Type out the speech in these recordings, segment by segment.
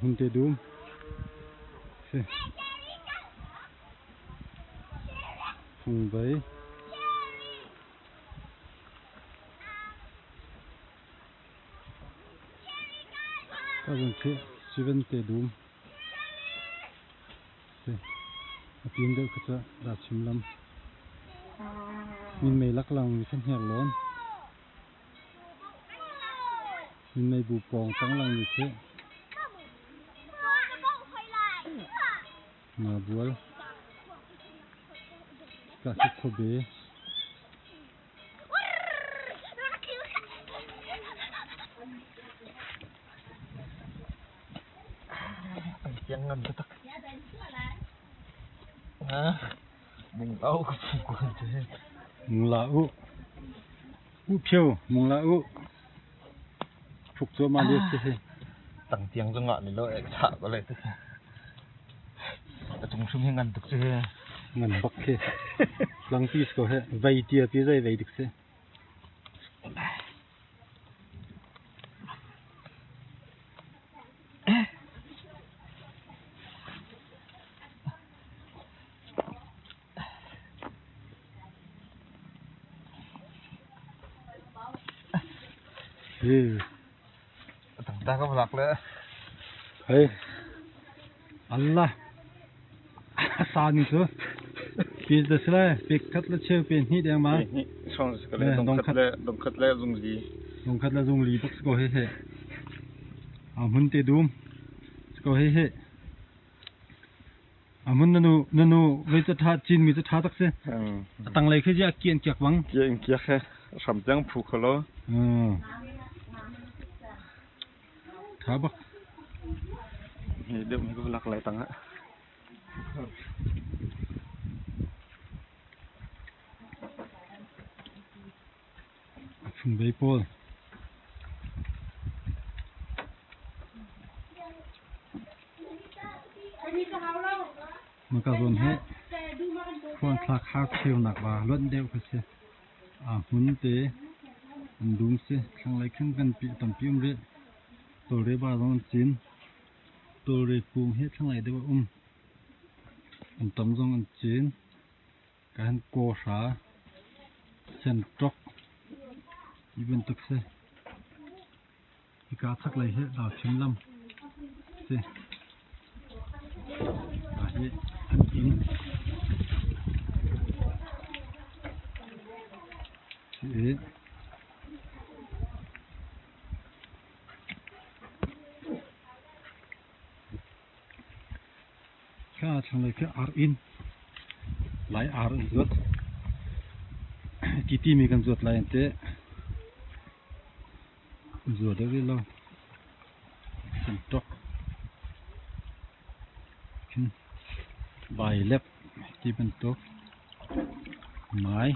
hun te dum se phung bai ta jong che siven te dum se apim de kha da chimlam min mei lak lang san hiak lon min mei bu pong tang lang ni che ma bual ka se khobe jangan betak mung tau mung la u phiêu mung la u phuk cho ma liếc che tang tiang cho ngọn này lo ek sa có lẽ tức chúng sum ngăn tức che ngân bak ke lang pis ko he vai tia pi zai vai dik se tang ta có lạc nữa hey Allah sa ni so pis da sla pek khat la che pen hi de ma xong rồi cái này đông khát lẽ dùng gì dong khat la jong li bak ko he amun te dum ko he amun nanu ve ta tha chin mi ta tha tak se tang lai khe ja kien kyak wang kia khe sắm tiếng phụ khổ lo thả bak được mình có lạc lại tăng á phung bei pol ma ka ron he khon thak khak kheu nak ba lon deu kha se hun te dum se thang lai khang kan pi tam pium re to re ba ron chin to re pum he thang lai de ba an tam jong an chin kan ko sha sen tok ibn tuk se ka thak lai he da chim lam se a he an in se ka thang lai ke ar in lai ar zot kiti mi kan zot lai ante zot de lo sen tok kin bai lep ki ben tok mai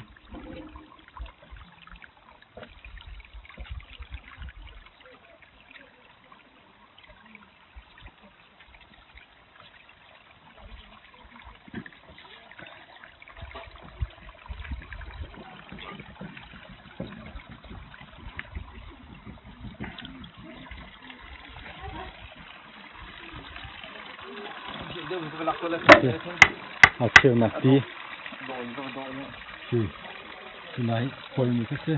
a kheu nak ti tu nai khoi ni kha se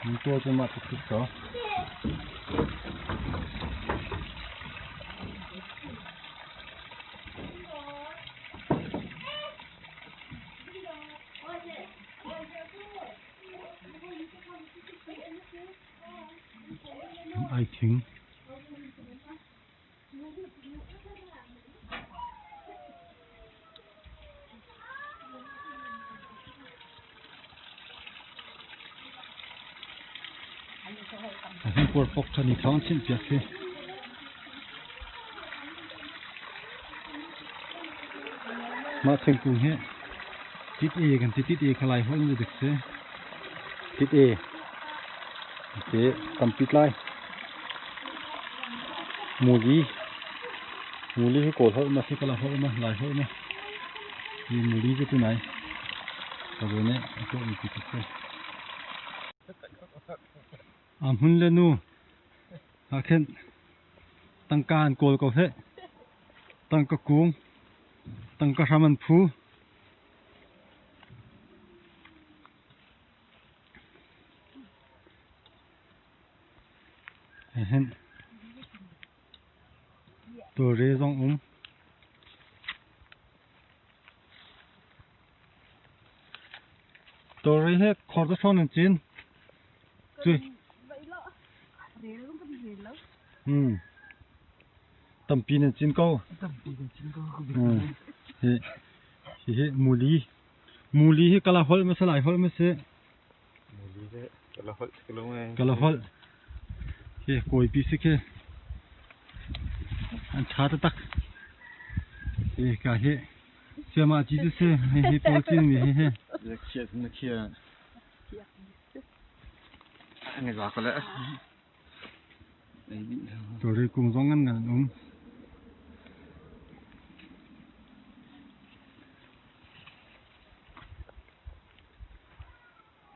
ni to cho ma tuk tuk so I think por pok thani thang chin pya se ma theng ku he tit e kan tit e khalai hol ni dik se tit e te complete lai muli ko hol ma se kala hol ma lai hol ma ni muli je tu nai ko ne ko ni tit se hun le nu akhen tăng can cồn cầu thế tăng cả cuống tăng cả ramen phu hen tôi rê rong tôi rê hết khó cho son chín chui tầm pin chín câu he mù lý he cala hol mà lại hol mà se cala hol he coi pi se ke anh chát tắc he cả he xem mà chỉ se he to chín he kia ngày già có lẽ rồi cùng giống ngăn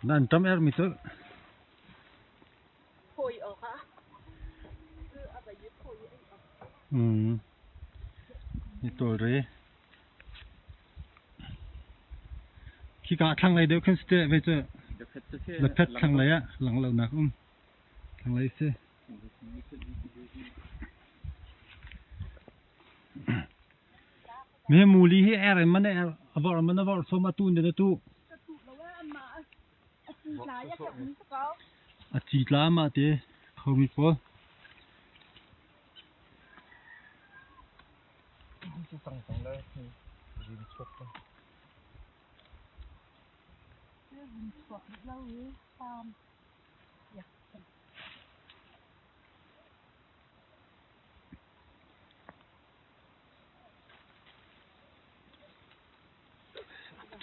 nan trăm er mito khôi ở hả cứ ở đây khôi ni to re khi cả thằng này đều không ste về chứ là pet thằng này á lằng lằng nạc thằng này se mẹ mù li he er mà này avor so ma tu ne tu à chỉ lá mà thế không biết có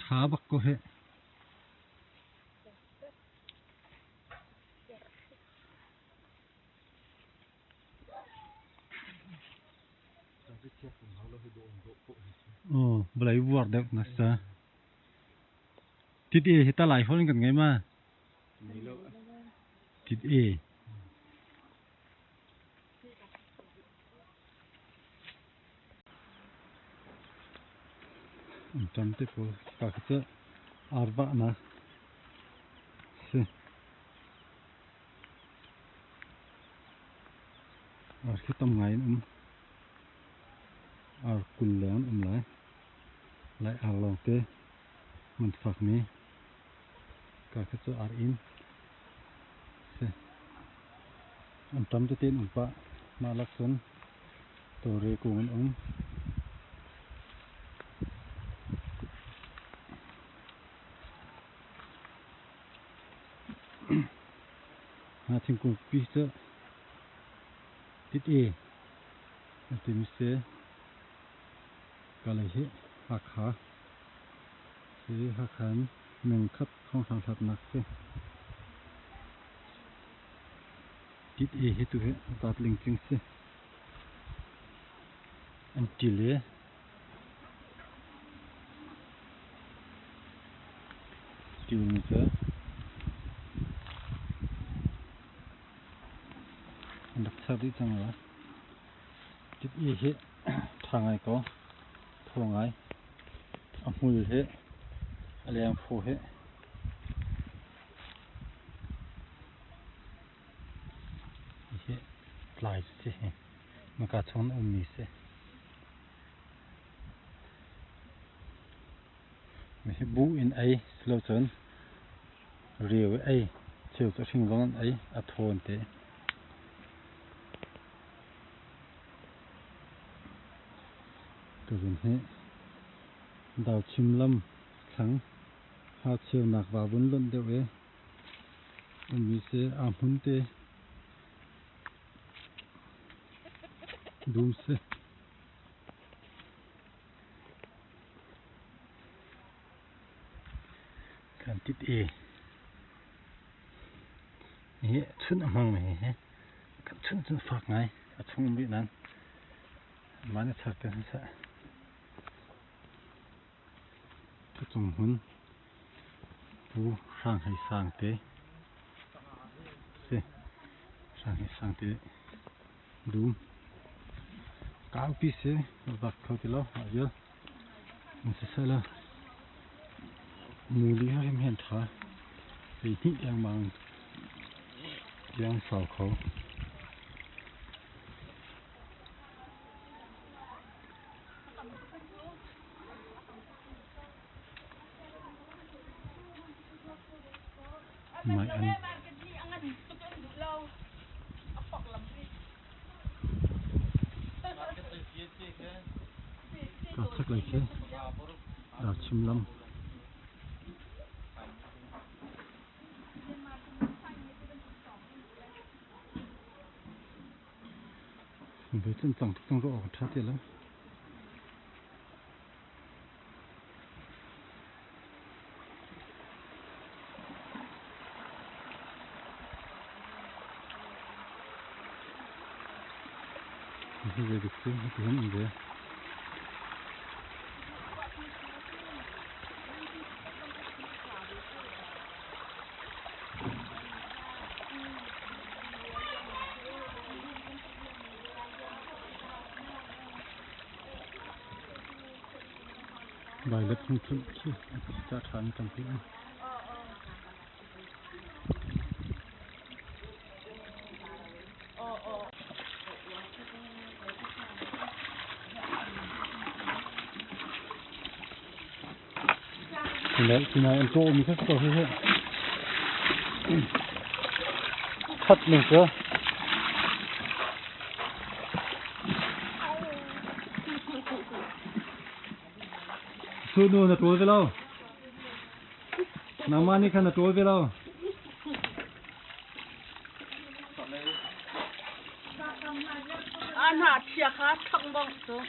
thả bạc có hết bላይวัวเด็กนะจ๊ะทิศเอเฮตาไหลเขาเล่นกันไงมาทิศเอจำที่พอกักจะอาร์บะนะสิอาร์คิดทำไงอาร์กุลเลี้ยงlạiอาร์ลองเตะมันฝักนี้กักจะอาร์อินสิอันจำจะเต้นอุปะมาลักษณะตัวเรกูมันถึงกูพิเศษติดเอติดมิเศษก็เลยเฮหักขาสีหักขันหนึ่งคัดของทางถัดนักเสติดเอเฮตุเฮตัดลิงจึงเสอันจิเลจิลมิเศษดักชาดิจังหวะติดเอเฮทางไงก็ทางไงอมุลเฮอะไรอย่างฟูเฮเฮลายสิมันก็ชนมีสิไม่ใช่บูอินไอสโลว์จนเรียวไอเชี่ยวจะชิงร้อนไออัดโทนเตก็เป็นเฮดาวชิมลำขังหาเชียวหนักว่าบนล้นเดียวมันมีเสียอามุนเตดูเสียการติดเอนี่ชุนมังไหมฮะกันชุนฝากไงอัดชงบินั้นมันจะชักกันซะทุกสมหุ่นผู้สร้างให้สร้างเตะสิสร้างให้สร้างเตะดู Cao tí xế, vặt khâu tí lâu, ở dưới. Mình sẽ là mù lý hơi hẹn thả. Vì thích đang bằng đang sầu khẩu. Mày ăn có sắc lấy chứ đào chim lâm với chân tổng thức trong rõ của thắt tiền lắm bây giờ được chứ thì không được bài lớp không chịu chứ ra thằng trong cái thì này em trộn mình rất có hết thắt mình chưa suốt luôn là trôi về lâu nằm ăn đi khăn là trôi về lâu Anh hạt chia khá thằng bông số